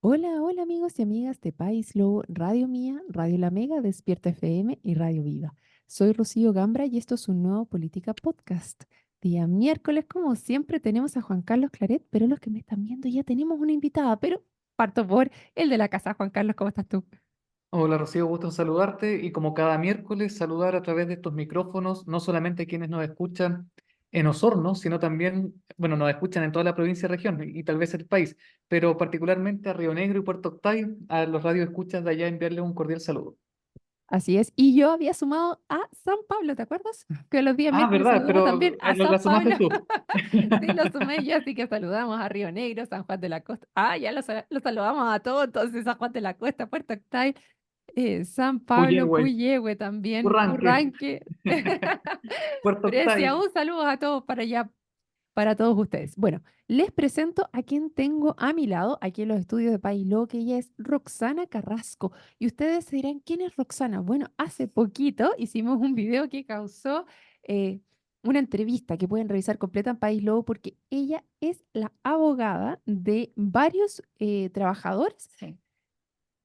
Hola, hola amigos y amigas de País Lobo, Radio Mía, Radio La Mega, Despierta FM y Radio Viva. Soy Rocío Gambra y esto es un nuevo Política Podcast. Día miércoles, como siempre, tenemos a Juan Carlos Claret, pero los que me están viendo ya tenemos una invitada, pero parto por el de la casa. Juan Carlos, ¿cómo estás tú? Hola Rocío, gusto en saludarte y como cada miércoles saludar a través de estos micrófonos no solamente a quienes nos escuchan en Osorno, sino también, bueno, nos escuchan en toda la provincia y región y tal vez el país, pero particularmente a Río Negro y Puerto Octay, a los radioescuchas de allá enviarles un cordial saludo. Así es, y yo había sumado a San Pablo, ¿te acuerdas? Que los días Ah, miércoles verdad, saludamos también pero a la San sumaste Pablo. tú. Sí, lo sumé yo, así que saludamos a Río Negro, San Juan de la Costa. Ah, ya lo saludamos a todos, entonces San Juan de la Costa, Puerto Octay, San Pablo, Puyehue, Puyehue también, Urranque, Purranque, Puerto Precia. Octay. Un saludo a todos para allá, para todos ustedes. Bueno, les presento a quien tengo a mi lado, aquí en los estudios de Pailo, que ella es Roxana Carrasco. Y ustedes se dirán, ¿quién es Roxana? Bueno, hace poquito hicimos un video que causó eh, una entrevista que pueden revisar completa en Pailo, porque ella es la abogada de varios trabajadores Sí.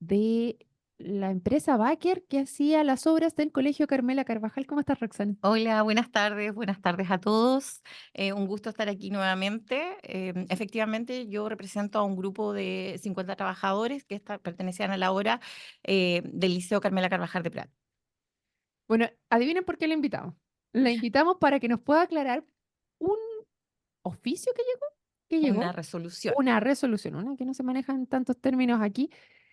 de la empresa Baker que hacía las obras del Colegio Carmela Carvajal. ¿Cómo estás, Roxana? Hola, buenas tardes a todos. Un gusto estar aquí nuevamente. Efectivamente, yo represento a un grupo de 50 trabajadores que pertenecían a la obra del Liceo Carmela Carvajal de Prat. Bueno, adivinen por qué la invitamos. La invitamos para que nos pueda aclarar un oficio que Una llegó, resolución. una resolución, una que no se manejan tantos términos aquí,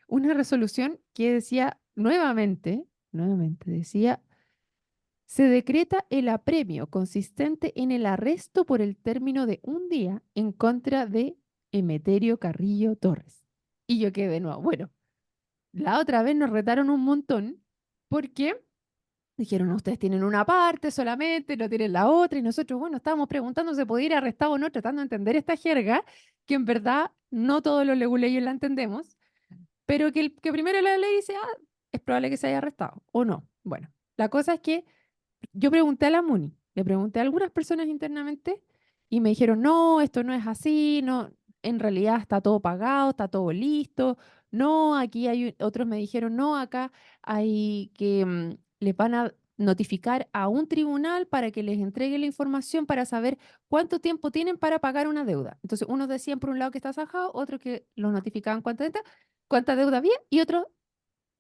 una resolución que decía nuevamente decía, se decreta el apremio consistente en el arresto por el término de un día en contra de Emeterio Carrillo Torres. Y yo quedé de nuevo, bueno, la otra vez nos retaron un montón porque dijeron, ustedes tienen una parte solamente, no tienen la otra, y nosotros, bueno, estábamos preguntando si se podía ir arrestado o no, tratando de entender esta jerga, que en verdad no todos los leguleyos la entendemos, pero que, que primero la ley dice, ah, es probable que se haya arrestado, o no. Bueno, la cosa es que yo pregunté a la MUNI, le pregunté a algunas personas internamente, y me dijeron, no, esto no es así, no, en realidad está todo pagado, está todo listo, no, aquí hay, otros me dijeron, no, acá hay que, les van a notificar a un tribunal para que les entregue la información para saber cuánto tiempo tienen para pagar una deuda. Entonces, unos decían por un lado que está zanjado, otros que los notificaban cuánta deuda había, y otros,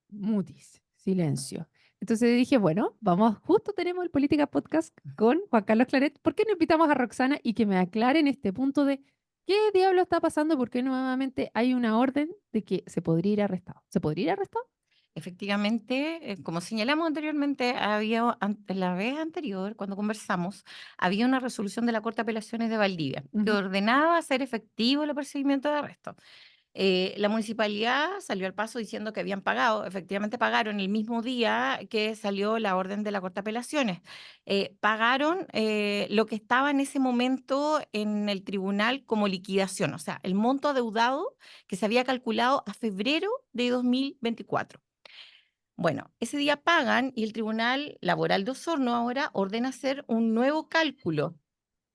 mutis, silencio. Entonces dije, bueno, vamos, justo tenemos el Política Podcast con Juan Carlos Claret. ¿Por qué no invitamos a Roxana y que me aclaren este punto de qué diablo está pasando? ¿Por qué nuevamente hay una orden de que se podría ir arrestado? ¿Se podría ir arrestado? Efectivamente, como señalamos anteriormente, la vez anterior, cuando conversamos, había una resolución de la Corte de Apelaciones de Valdivia que Ujú. ordenaba hacer efectivo el procedimiento de arresto. La municipalidad salió al paso diciendo que habían pagado, efectivamente pagaron el mismo día que salió la orden de la Corte de Apelaciones. Pagaron lo que estaba en ese momento en el tribunal como liquidación, o sea, el monto adeudado que se había calculado a febrero de 2024. Bueno, ese día pagan y el Tribunal Laboral de Osorno ahora ordena hacer un nuevo cálculo.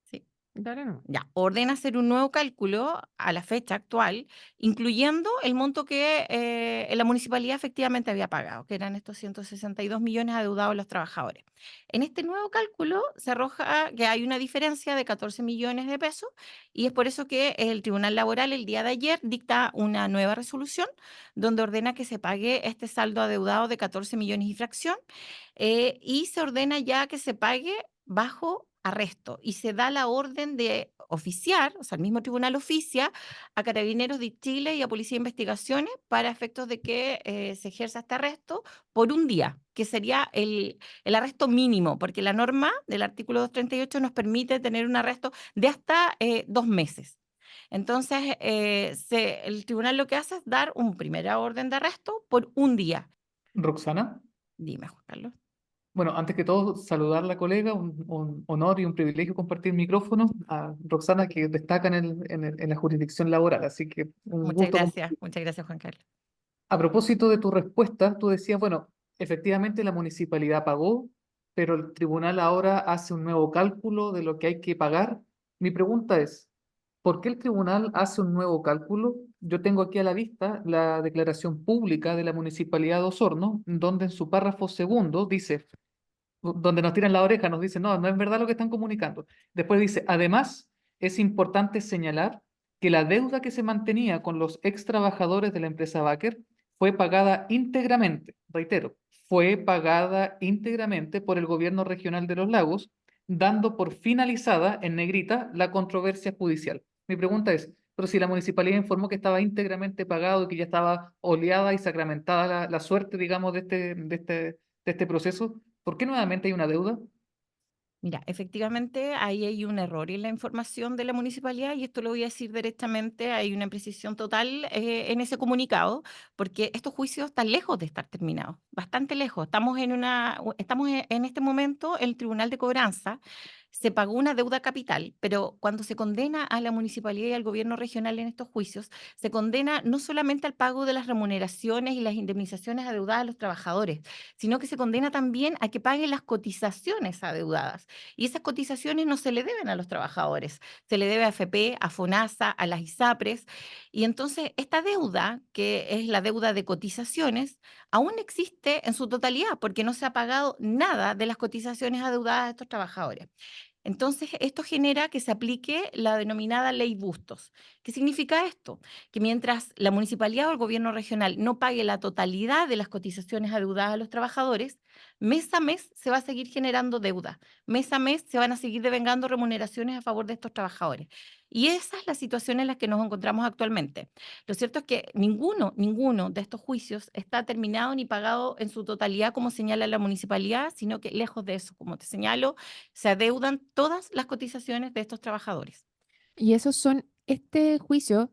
¿Sí? Dale, no. Ya, ordena hacer un nuevo cálculo a la fecha actual, incluyendo el monto que la municipalidad efectivamente había pagado, que eran estos 162 millones adeudados a los trabajadores. En este nuevo cálculo se arroja que hay una diferencia de 14 millones de pesos y es por eso que el Tribunal Laboral el día de ayer dicta una nueva resolución donde ordena que se pague este saldo adeudado de 14 millones y fracción y se ordena ya que se pague bajo arresto y se da la orden de oficiar, o sea, el mismo tribunal oficia a Carabineros de Chile y a Policía de Investigaciones para efectos de que se ejerza este arresto por un día, que sería el arresto mínimo, porque la norma del artículo 238 nos permite tener un arresto de hasta 2 meses. Entonces, el tribunal lo que hace es dar una primera orden de arresto por un día. Roxana. Dime, Juan Carlos. Bueno, antes que todo, saludar a la colega, un honor y un privilegio compartir micrófono a Roxana, que destaca en la jurisdicción laboral, así que un gusto. Muchas gracias, Juan Carlos. A propósito de tu respuesta, tú decías, bueno, efectivamente la municipalidad pagó, pero el tribunal ahora hace un nuevo cálculo de lo que hay que pagar. Mi pregunta es, ¿Por qué el tribunal hace un nuevo cálculo? Yo tengo aquí a la vista la declaración pública de la Municipalidad de Osorno, donde en su párrafo segundo dice, donde nos tiran la oreja, nos dicen, no, no es verdad lo que están comunicando. Después dice, además, es importante señalar que la deuda que se mantenía con los ex trabajadores de la empresa Baker fue pagada íntegramente, reitero, fue pagada íntegramente por el gobierno regional de Los Lagos, dando por finalizada, en negrita, la controversia judicial. Mi pregunta es, pero si la municipalidad informó que estaba íntegramente pagado y que ya estaba oleada y sacramentada la suerte, digamos, de este proceso, ¿por qué nuevamente hay una deuda? Mira, efectivamente, ahí hay un error en la información de la municipalidad y esto lo voy a decir directamente, hay una imprecisión total en ese comunicado, porque estos juicios están lejos de estar terminados, bastante lejos. Estamos en este momento en el Tribunal de Cobranza, se pagó una deuda capital, pero cuando se condena a la municipalidad y al gobierno regional en estos juicios, se condena no solamente al pago de las remuneraciones y las indemnizaciones adeudadas a los trabajadores, sino que se condena también a que paguen las cotizaciones adeudadas. Y esas cotizaciones no se le deben a los trabajadores, se le debe a AFP, a FONASA, a las ISAPRES. Y entonces esta deuda, que es la deuda de cotizaciones, aún existe en su totalidad porque no se ha pagado nada de las cotizaciones adeudadas a estos trabajadores. Entonces, esto genera que se aplique la denominada ley Bustos. ¿Qué significa esto? Que mientras la municipalidad o el gobierno regional no pague la totalidad de las cotizaciones adeudadas a los trabajadores, mes a mes se va a seguir generando deuda. Mes a mes se van a seguir devengando remuneraciones a favor de estos trabajadores. Y esa es la situación en la que nos encontramos actualmente. Lo cierto es que ninguno de estos juicios está terminado ni pagado en su totalidad, como señala la municipalidad, sino que lejos de eso, como te señalo, se adeudan todas las cotizaciones de estos trabajadores. Y esos son, este juicio,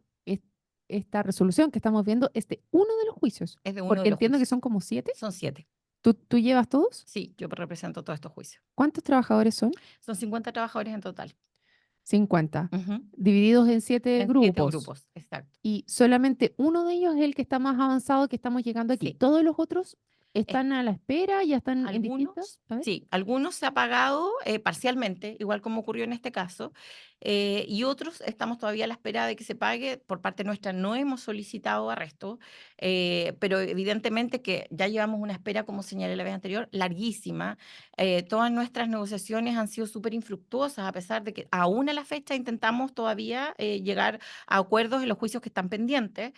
esta resolución que estamos viendo, es de uno de los juicios, Es de uno porque de los entiendo que juicios. son como 7. Son 7. ¿Tú llevas todos? Sí, yo represento todos estos juicios. ¿Cuántos trabajadores son? Son 50 trabajadores en total. 50, Ujú. divididos en 7 En 7 grupos. grupos, exacto. Y solamente uno de ellos es el que está más avanzado que estamos llegando aquí. Sí. Todos los otros Es- están a la espera, ya están en distintas. Algunos, A ver. sí, algunos se ha pagado parcialmente, igual como ocurrió en este caso, y otros estamos todavía a la espera de que se pague. Por parte nuestra no hemos solicitado arresto, pero evidentemente que ya llevamos una espera, como señalé la vez anterior, larguísima. Todas nuestras negociaciones han sido súper infructuosas, a pesar de que aún a la fecha intentamos todavía llegar a acuerdos en los juicios que están pendientes.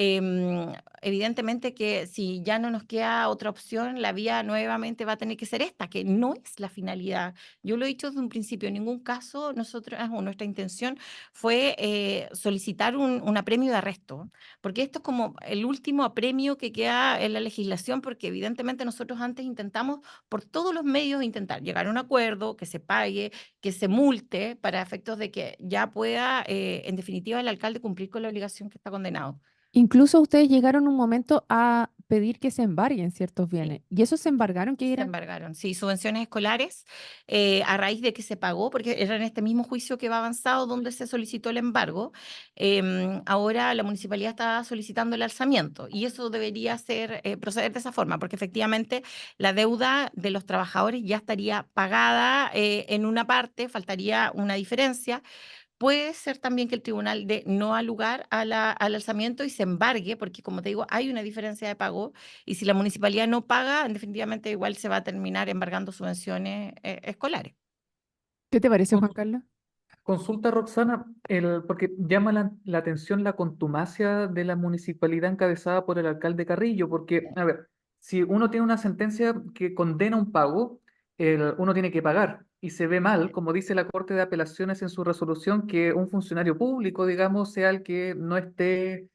Em, Evidentemente que si ya no nos queda otra opción, la vía nuevamente va a tener que ser esta, que no es la finalidad. Yo lo he dicho desde un principio, en ningún caso nosotros, o nuestra intención fue solicitar un apremio de arresto, porque esto es como el último apremio que queda en la legislación, porque evidentemente nosotros antes intentamos por todos los medios intentar llegar a un acuerdo, que se pague, que se multe, para efectos de que ya pueda, en definitiva, el alcalde cumplir con la obligación que está condenado. Incluso ustedes llegaron un momento a pedir que se embarguen ciertos Sí. bienes. ¿Y esos se embargaron? ¿Qué Se eran? embargaron, sí, subvenciones escolares, a raíz de que se pagó, porque era en este mismo juicio que va avanzado donde se solicitó el embargo. Ahora la municipalidad está solicitando el alzamiento y eso debería ser, proceder de esa forma, porque efectivamente la deuda de los trabajadores ya estaría pagada en una parte, faltaría una diferencia. Puede ser también que el tribunal dé no al lugar al alzamiento y se embargue, porque como te digo, hay una diferencia de pago y si la municipalidad no paga, definitivamente igual se va a terminar embargando subvenciones escolares. ¿Qué te parece, Juan Carlos? Consulta, Roxana, porque llama la atención la contumacia de la municipalidad encabezada por el alcalde Carrillo, porque, a ver, si uno tiene una sentencia que condena un pago, uno tiene que pagar, y se ve mal, como dice la Corte de Apelaciones en su resolución, que un funcionario público, digamos, sea el que no esté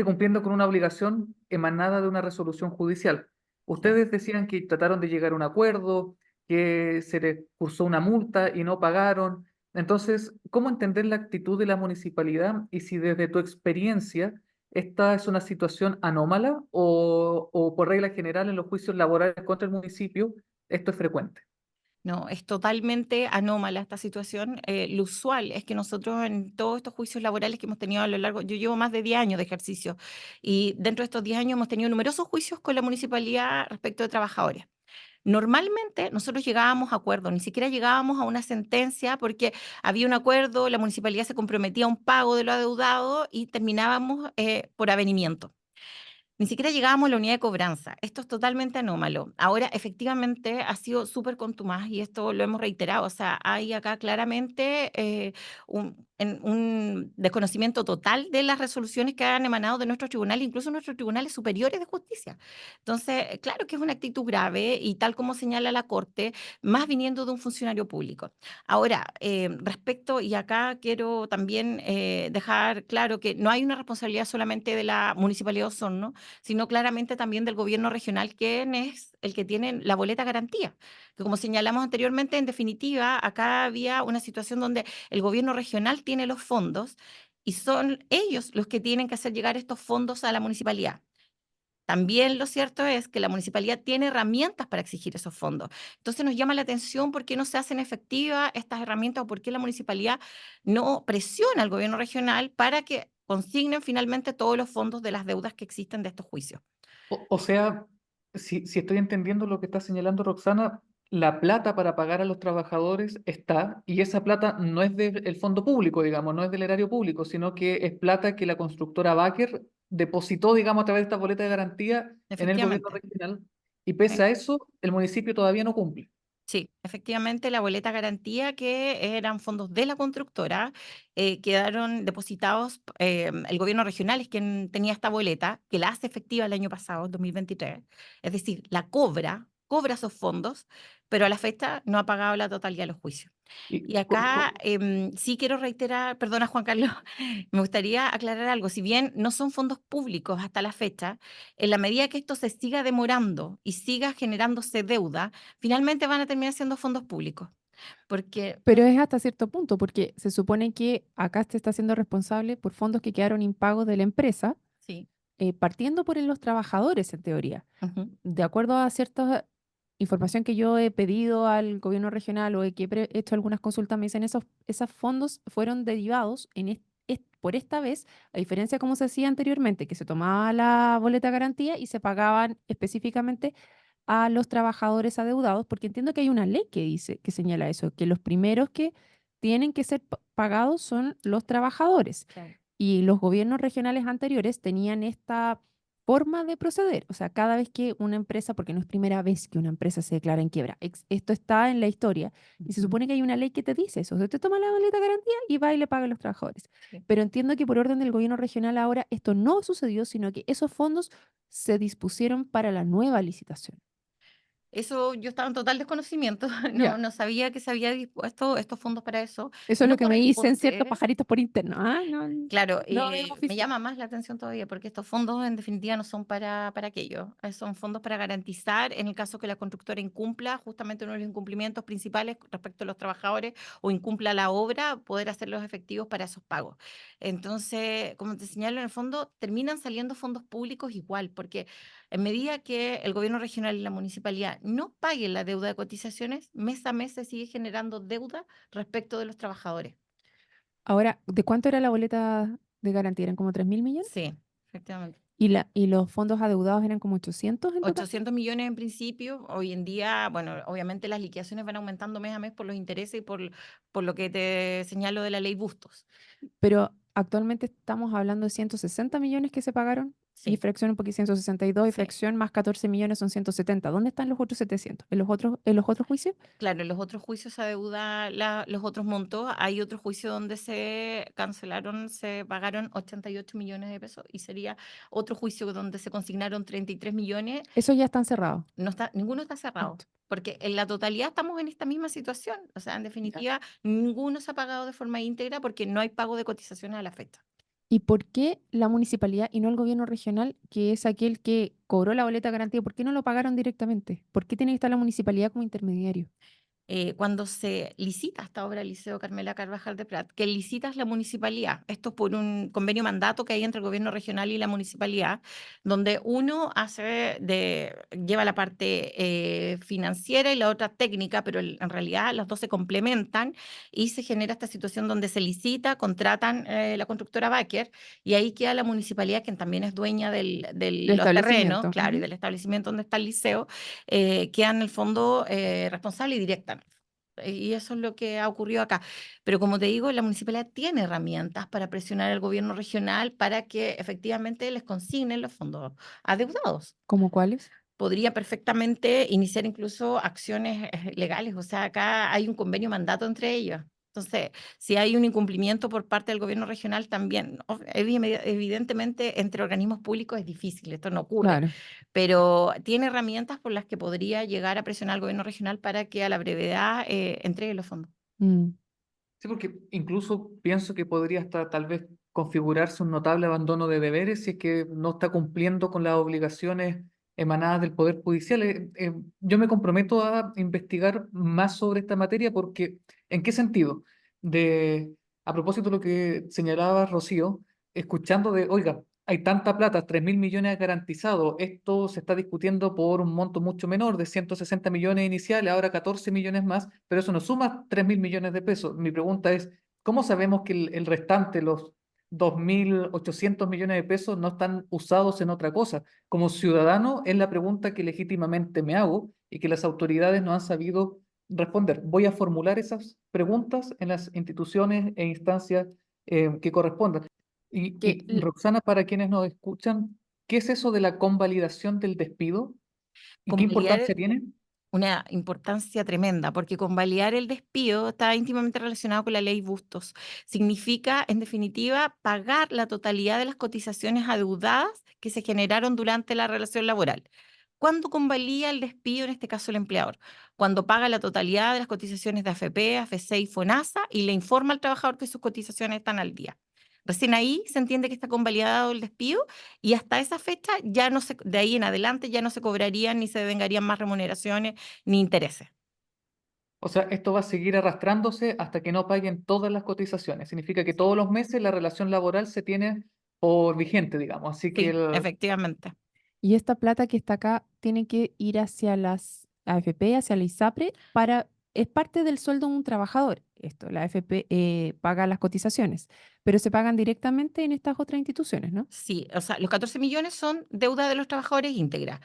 cumpliendo con una obligación emanada de una resolución judicial. Sí. Ustedes decían que trataron de llegar a un acuerdo, que se les cursó una multa y no pagaron. Entonces, ¿cómo entender la actitud de la municipalidad y si desde tu experiencia esta es una situación anómala o por regla general en los juicios laborales contra el municipio esto es frecuente? No, es totalmente anómala esta situación. Lo usual es que nosotros en todos estos juicios laborales que hemos tenido a lo largo, yo llevo más de 10 años de ejercicio y dentro de estos 10 años hemos tenido numerosos juicios con la municipalidad respecto de trabajadores. Normalmente nosotros llegábamos a acuerdo, ni siquiera llegábamos a una sentencia porque había un acuerdo, la municipalidad se comprometía a un pago de lo adeudado y terminábamos por avenimiento. Ni siquiera llegábamos a la unidad de cobranza. Esto es totalmente anómalo. Ahora, efectivamente, ha sido súper contumaz y esto lo hemos reiterado. O sea, hay acá claramente un desconocimiento total de las resoluciones que han emanado de nuestros tribunales, incluso nuestros tribunales superiores de justicia. Entonces, claro que es una actitud grave y tal como señala la Corte, más viniendo de un funcionario público. Ahora, respecto, y acá quiero también dejar claro que no hay una responsabilidad solamente de la Municipalidad de Osorno, sino claramente también del gobierno regional, quien es el que tiene la boleta garantía. Que como señalamos anteriormente, en definitiva, acá había una situación donde el gobierno regional tiene los fondos y son ellos los que tienen que hacer llegar estos fondos a la municipalidad. También lo cierto es que la municipalidad tiene herramientas para exigir esos fondos. Entonces nos llama la atención por qué no se hacen efectivas estas herramientas o por qué la municipalidad no presiona al gobierno regional para que consignen finalmente todos los fondos de las deudas que existen de estos juicios. O sea, si estoy entendiendo lo que está señalando Roxana, la plata para pagar a los trabajadores está, y esa plata no es del fondo público, digamos, no es del erario público, sino que es plata que la constructora Baker depositó, digamos, a través de esta boleta de garantía en el gobierno Efectivamente. regional, y pese ¿Sí? a eso, el municipio todavía no cumple. Sí, efectivamente, la boleta garantía, que eran fondos de la constructora, quedaron depositados. El gobierno regional es quien tenía esta boleta, que la hace efectiva el año pasado, 2023. Es decir, cobra esos fondos, pero a la fecha no ha pagado la totalidad de los juicios. Y Y acá sí quiero reiterar, perdona Juan Carlos, me gustaría aclarar algo. Si bien no son fondos públicos hasta la fecha, en la medida que esto se siga demorando y siga generándose deuda, finalmente van a terminar siendo fondos públicos. Porque, Pero es hasta cierto punto, porque se supone que acá se está siendo responsable por fondos que quedaron impagos de la empresa, sí, partiendo por los trabajadores, en teoría. ujú, De acuerdo a cierta información que yo he pedido al gobierno regional o que he hecho algunas consultas, me dicen esos fondos fueron derivados por esta vez, a diferencia de como se hacía anteriormente, que se tomaba la boleta de garantía y se pagaban específicamente a los trabajadores adeudados, porque entiendo que hay una ley que dice, que señala eso, que los primeros que tienen que ser pagados son los trabajadores. claro. Y los gobiernos regionales anteriores tenían esta forma de proceder. O sea, cada vez que una empresa, porque no es primera vez que una empresa se declara en quiebra, esto está en la historia y se Ujú, supone que hay una ley que te dice eso. O sea, te toma la boleta de garantía y va y le paga a los trabajadores. sí. Pero entiendo que por orden del gobierno regional ahora esto no sucedió, sino que esos fondos se dispusieron para la nueva licitación. Eso yo estaba en total desconocimiento, no, Ya. no sabía que se había dispuesto estos fondos para eso. Eso es lo No que me dicen ciertos corresponde. pajaritos por interno. Ah, no, Claro, no es me oficial. llama más la atención todavía porque estos fondos en definitiva no son para aquello, son fondos para garantizar en el caso que la constructora incumpla justamente uno de los incumplimientos principales respecto a los trabajadores o incumpla la obra, poder hacerlos efectivos para esos pagos. Entonces, como te señalo, en el fondo terminan saliendo fondos públicos igual, porque en medida que el gobierno regional y la municipalidad no paguen la deuda de cotizaciones, mes a mes se sigue generando deuda respecto de los trabajadores. Ahora, ¿de cuánto era la boleta de garantía? ¿Eran como 3.000 millones? Sí, efectivamente. Y los fondos adeudados eran como 800 en total. 800 millones en principio. Hoy en día, bueno, obviamente las liquidaciones van aumentando mes a mes por los intereses y por lo que te señalo de la ley Bustos. Pero actualmente estamos hablando de 160 millones que se pagaron y Sí, fracción un poquito 162 y sí. fracción más 14 millones son 170. ¿Dónde están los otros 700? ¿En los otros juicios? Claro, en los otros juicios se adeuda los otros montos. Hay otro juicio donde se cancelaron, se pagaron 88 millones de pesos y sería otro juicio donde se consignaron 33 millones. Esos ya están cerrados. No está, ninguno está cerrado, Listo. porque en la totalidad estamos en esta misma situación. O sea, en Ya. definitiva, ninguno se ha pagado de forma íntegra porque no hay pago de cotizaciones a la fecha. ¿Y por qué la municipalidad y no el gobierno regional, que es aquel que cobró la boleta de garantía, por qué no lo pagaron directamente? ¿Por qué tiene que estar la municipalidad como intermediario? cuando se licita esta obra del Liceo Carmela Carvajal de Prat, que licita es la municipalidad. Esto es por un convenio mandato que hay entre el gobierno regional y la municipalidad, donde uno lleva la parte financiera y la otra técnica, pero en realidad las dos se complementan y se genera esta situación donde se licita, contratan la constructora Baker y ahí queda la municipalidad, quien también es dueña de De los terrenos, establecimiento. claro, y Ujú. del establecimiento donde está el liceo, queda en el fondo responsable y directa. Y eso es lo que ha ocurrido acá. Pero como te digo, la municipalidad tiene herramientas para presionar al gobierno regional para que efectivamente les consignen los fondos adeudados. ¿Cómo cuáles? Podría perfectamente iniciar incluso acciones legales. O sea, acá hay un convenio mandato entre ellos. Entonces, si hay un incumplimiento por parte del gobierno regional, también, evidentemente, entre organismos públicos es difícil, esto no ocurre, Claro. pero tiene herramientas por las que podría llegar a presionar al gobierno regional para que a la brevedad entregue los fondos. Mm. Sí, porque incluso pienso que podría hasta tal vez configurarse un notable abandono de deberes si es que no está cumpliendo con las obligaciones emanadas del Poder Judicial. Yo me comprometo a investigar más sobre esta materia porque, ¿en qué sentido? A propósito de lo que señalaba Rocío, escuchando oiga, hay tanta plata, 3.000 millones garantizados, esto se está discutiendo por un monto mucho menor, de 160 millones iniciales, ahora 14 millones más, pero eso nos suma 3.000 millones de pesos. Mi pregunta es, ¿cómo sabemos que el restante, los 2.800 millones de pesos, no están usados en otra cosa? Como ciudadano, es la pregunta que legítimamente me hago y que las autoridades no han sabido responder. Voy a formular esas preguntas en las instituciones e instancias que correspondan. Que Roxana, para quienes nos escuchan, ¿qué es eso de la convalidación del despido y qué Convalidar importancia tiene? una importancia tremenda, porque convalidar el despido está íntimamente relacionado con la ley Bustos. Significa, en definitiva, pagar la totalidad de las cotizaciones adeudadas que se generaron durante la relación laboral. ¿Cuándo convalida el despido, en este caso el empleador? Cuando paga la totalidad de las cotizaciones de AFP, AFC y FONASA y le informa al trabajador que sus cotizaciones están al día. Recién ahí se entiende que está convalidado el despido y hasta esa fecha ya no se, de ahí en adelante ya no se cobrarían ni se devengarían más remuneraciones ni intereses. O sea, esto va a seguir arrastrándose hasta que no paguen todas las cotizaciones. Significa que Sí. todos los meses la relación laboral se tiene por vigente, digamos. Así que Sí, efectivamente. y esta plata que está acá tiene que ir hacia las AFP, hacia la ISAPRE, es parte del sueldo de un trabajador. Esto, la AFP paga las cotizaciones, pero se pagan directamente en estas otras instituciones, ¿no? Sí, o sea, los 14 millones son deuda de los trabajadores íntegra.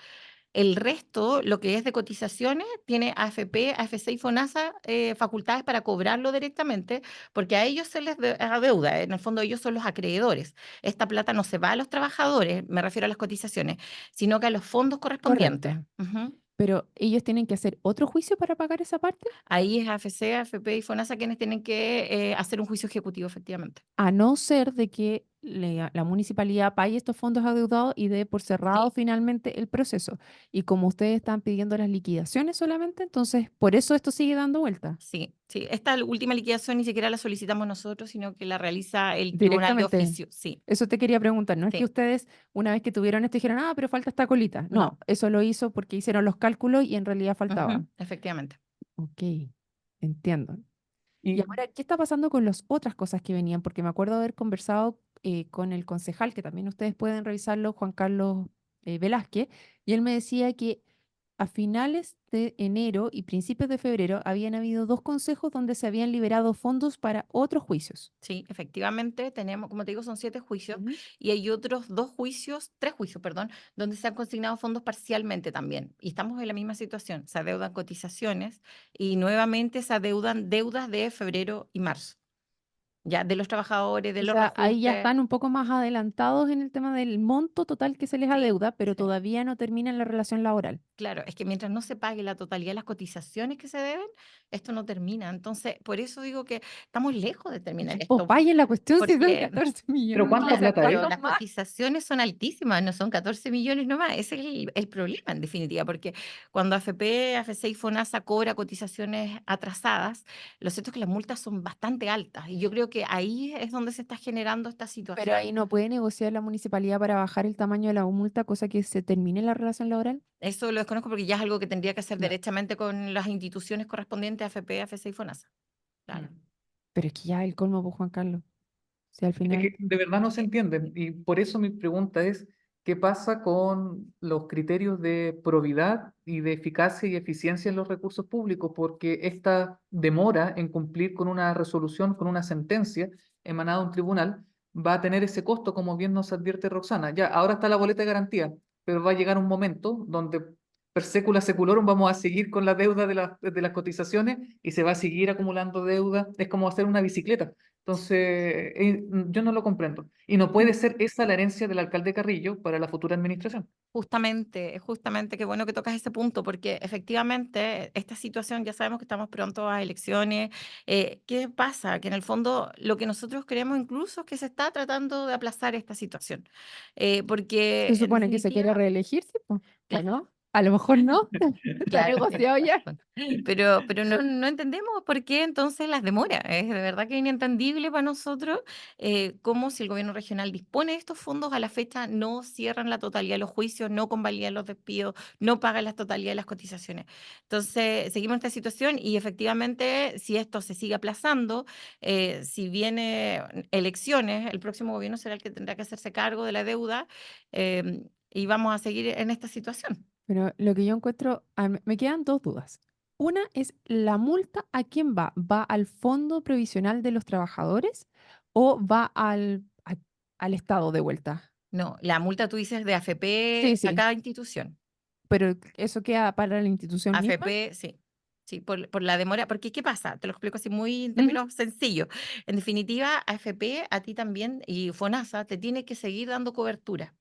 El resto, lo que es de cotizaciones, tiene AFP, AFC y FONASA facultades para cobrarlo directamente, porque a ellos se les adeuda. En el fondo, ellos son los acreedores. Esta plata no se va a los trabajadores, me refiero a las cotizaciones, sino que a los fondos correspondientes. Correcto. Ujú. Pero ellos tienen que hacer otro juicio para pagar esa parte, Ahí es AFC, AFP y FONASA quienes tienen que hacer un juicio ejecutivo, efectivamente. a no ser de que la municipalidad pague estos fondos adeudados y dé por cerrado Sí, finalmente el proceso. Y como ustedes están pidiendo las liquidaciones solamente, entonces por eso esto sigue dando vuelta sí, sí. Esta última liquidación ni siquiera la solicitamos nosotros, sino que la realiza el tribunal de directamente. oficio. Sí, Eso te quería preguntar, no es que sí. ustedes una vez que tuvieron esto dijeron, ah, pero falta esta colita. No. No, eso lo hizo porque hicieron los cálculos y en realidad faltaba. Ujú, efectivamente. Ok, entiendo. Y y ahora, ¿qué está pasando con las otras cosas que venían? Porque me acuerdo haber conversado con el concejal, que también ustedes pueden revisarlo, Juan Carlos Velázquez, y él me decía que a finales de enero y principios de febrero habían habido dos consejos donde se habían liberado fondos para otros juicios. Sí, efectivamente, tenemos, como te digo, son 7 juicios Ujú. y hay otros 2 juicios, 3 juicios, perdón, donde se han consignado fondos parcialmente también. Y estamos en la misma situación, se adeudan cotizaciones y nuevamente se adeudan deudas de febrero y marzo, ya de los trabajadores, de O los sea, ahí ya reajustes. están un poco más adelantados en el tema del monto total que se les Sí, adeuda, pero sí. todavía no terminan la relación laboral. Claro, es que mientras no se pague la totalidad de las cotizaciones que se deben, esto no termina. Entonces, por eso digo que estamos lejos de terminar Pues esto, vaya la cuestión si son porque 14 pero millones ¿cuánta más, claro, plata pero es? ¿cuántos las más? cotizaciones son altísimas, no son 14 millones nomás, ese es el problema en definitiva, porque cuando AFP, AFC y FONASA cobra cotizaciones atrasadas, lo cierto es que las multas son bastante altas y yo creo que ahí es donde se está generando esta Pero situación. ahí no puede negociar la municipalidad para bajar el tamaño de la multa, cosa que se termine la relación laboral. Eso lo desconozco porque ya es algo que tendría que hacer Ya. derechamente con las instituciones correspondientes, AFP, AFC y FONASA. Claro. Pero es que ya el colmo, pues, Juan Carlos. Si al Es final. que de verdad no se entienden y por eso mi pregunta es, ¿qué pasa con los criterios de probidad y de eficacia y eficiencia en los recursos públicos? Porque esta demora en cumplir con una resolución, con una sentencia emanada de un tribunal, va a tener ese costo, como bien nos advierte Roxana. Ya, ahora está la boleta de garantía, pero va a llegar un momento donde per secula seculorum vamos a seguir con la deuda de las cotizaciones y se va a seguir acumulando deuda. Es como hacer una bicicleta. Entonces, yo no lo comprendo. Y no puede ser esa la herencia del alcalde Carrillo para la futura administración. Justamente, qué bueno que tocas ese punto, porque efectivamente esta situación, ya sabemos que estamos pronto a elecciones. ¿Qué pasa? Que en el fondo lo que nosotros creemos incluso es que se está tratando de aplazar esta situación. Porque Se en supone que se quiere definitiva, reelegirse, pues. ¿O claro, no? A lo mejor no. Está claro, negociado ya. bueno, pero no entendemos por qué entonces las demoras. Es de verdad que es inentendible para nosotros cómo si el gobierno regional dispone de estos fondos a la fecha no cierran la totalidad de los juicios, no convalidan los despidos, no pagan la totalidad de las cotizaciones. Entonces, seguimos en esta situación y efectivamente, si esto se sigue aplazando, si viene elecciones, el próximo gobierno será el que tendrá que hacerse cargo de la deuda y vamos a seguir en esta situación. Pero lo que yo encuentro, me quedan dos dudas. Una es, ¿la multa a quién va? ¿Va al Fondo Previsional de los Trabajadores o va al Estado de vuelta? No, la multa tú dices de Sí, AFP a sí, cada institución. pero ¿eso queda para la institución misma? AFP, sí. Sí, por la demora, porque ¿qué pasa? Te lo explico así muy en Ujú. términos sencillos. En definitiva, AFP a ti también y FONASA te tiene que seguir dando cobertura.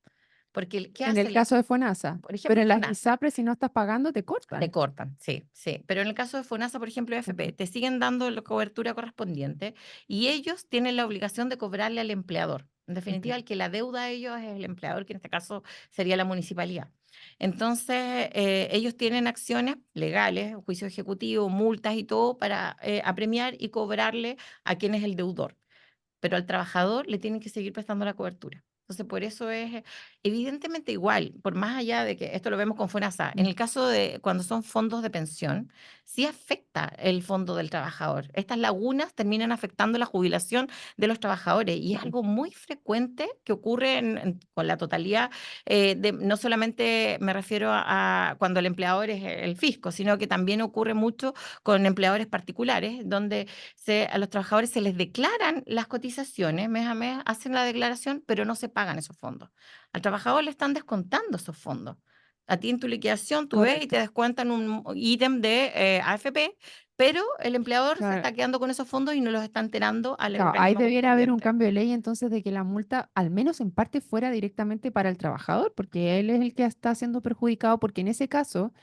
Porque, ¿qué En hace el la, caso de FONASA, por ejemplo, pero en las FONASA? ISAPRES, si no estás pagando, te Te cortan. cortan, sí, sí. Pero en el caso de FONASA, por ejemplo, y Ujú. AFP, te siguen dando la cobertura correspondiente y ellos tienen la obligación de cobrarle al empleador. En Ok. definitiva, el que la deuda a ellos es el empleador, que en este caso sería la municipalidad. Entonces, ellos tienen acciones legales, juicio ejecutivo, multas y todo para apremiar y cobrarle a quien es el deudor, pero al trabajador le tienen que seguir prestando la cobertura. Entonces, por eso es evidentemente igual, por más allá de que esto lo vemos con FONASA, en Mm. el caso de cuando son fondos de pensión, sí afecta el fondo del trabajador. Estas lagunas terminan afectando la jubilación de los trabajadores y es algo muy frecuente que ocurre con la totalidad, no solamente me refiero a cuando el empleador es el fisco, sino que también ocurre mucho con empleadores particulares, donde a los trabajadores se les declaran las cotizaciones mes a mes, hacen la declaración, pero no se pagan esos fondos. Al trabajador le están descontando esos fondos. A ti en tu liquidación tú ves y Correcto. te descuentan un ítem de AFP, pero el empleador se Claro, está quedando con esos fondos y no los está enterando al claro, ahí organismo debiera haber un correspondiente. cambio de ley entonces de que la multa, al menos en parte, fuera directamente para el trabajador, porque él es el que está siendo perjudicado, porque en ese caso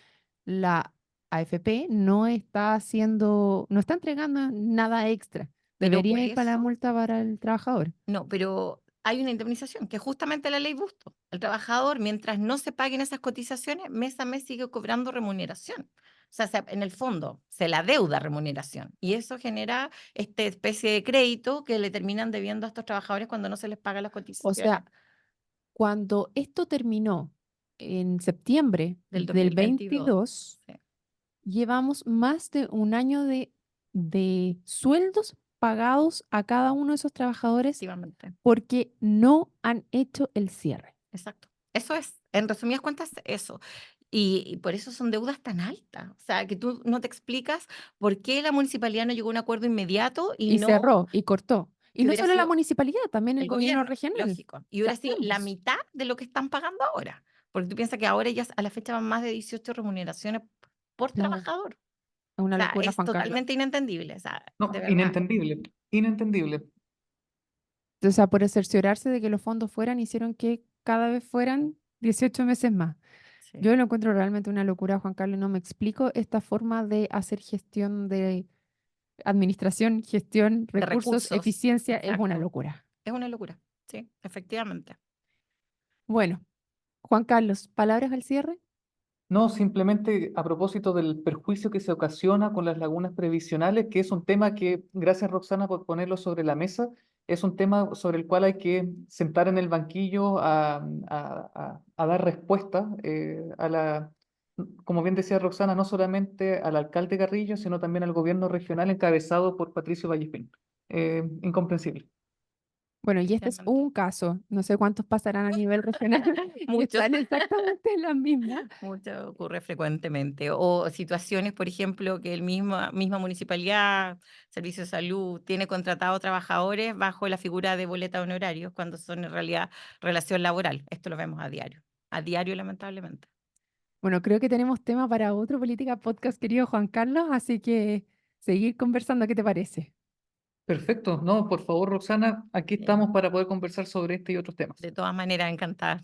la AFP no está haciendo, no está entregando nada extra. Pero Debería por ir para la eso multa para el trabajador. no, pero hay una indemnización, que es justamente la ley Busto. El trabajador, mientras no se paguen esas cotizaciones, mes a mes sigue cobrando remuneración. O sea, en el fondo se la deuda remuneración. Y eso genera esta especie de crédito que le terminan debiendo a estos trabajadores cuando no se les paga las O cotizaciones sea, cuando esto terminó en septiembre del del 2022. 22, Sí, llevamos más de un año de sueldos pagados a cada uno de esos trabajadores efectivamente. porque no han hecho el cierre. Exacto. Eso es, en resumidas cuentas, eso. Y por eso son deudas tan altas. O sea, que tú no te explicas por qué la municipalidad no llegó a un acuerdo inmediato y Y no cerró y cortó. Y que no hubiera solo la sido municipalidad, también el el gobierno gobierno, regional. lógico. Y hubiera sido la Ambos. mitad de lo que están pagando ahora. Porque tú piensas que ahora ellas a la fecha van más de 18 remuneraciones por Claro, trabajador. es O una sea, locura, es Juan Carlos. totalmente inentendible. O sea, de No, verdad. inentendible, inentendible. O sea, por cerciorarse de que los fondos fueran, hicieron que cada vez fueran 18 meses más. Sí. Yo lo encuentro realmente una locura, Juan Carlos. No me explico esta forma de hacer gestión de administración, gestión, De recursos, recursos. eficiencia, es una Exacto. locura. Es una locura. Sí, efectivamente. Bueno, Juan Carlos, palabras al cierre. No, simplemente a propósito del perjuicio que se ocasiona con las lagunas previsionales, que es un tema que, gracias Roxana por ponerlo sobre la mesa, es un tema sobre el cual hay que sentar en el banquillo a dar respuesta como bien decía Roxana, no solamente al alcalde Carrillo, sino también al gobierno regional encabezado por Patricio Vallespín. Incomprensible. Bueno, y este es Efectivamente. un caso, no sé cuántos pasarán a nivel regional, que Muchos. están exactamente en las mismas. Mucho ocurre frecuentemente. O situaciones, por ejemplo, que el misma municipalidad, Servicio de Salud, tiene contratado trabajadores bajo la figura de boleta de honorarios, cuando son en realidad relación laboral. Esto lo vemos a diario lamentablemente. Bueno, creo que tenemos tema para otro Política Podcast, querido Juan Carlos, así que seguir conversando, ¿qué te parece? Perfecto. No, por favor, Roxana, aquí Bien. estamos para poder conversar sobre este y otros temas. De todas maneras, encantada.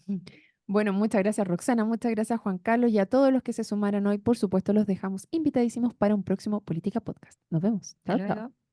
Bueno, muchas gracias Roxana, muchas gracias Juan Carlos y a todos los que se sumaron hoy, por supuesto, los dejamos invitadísimos para un próximo Política Podcast. Nos vemos. Hasta Chao, chao. luego.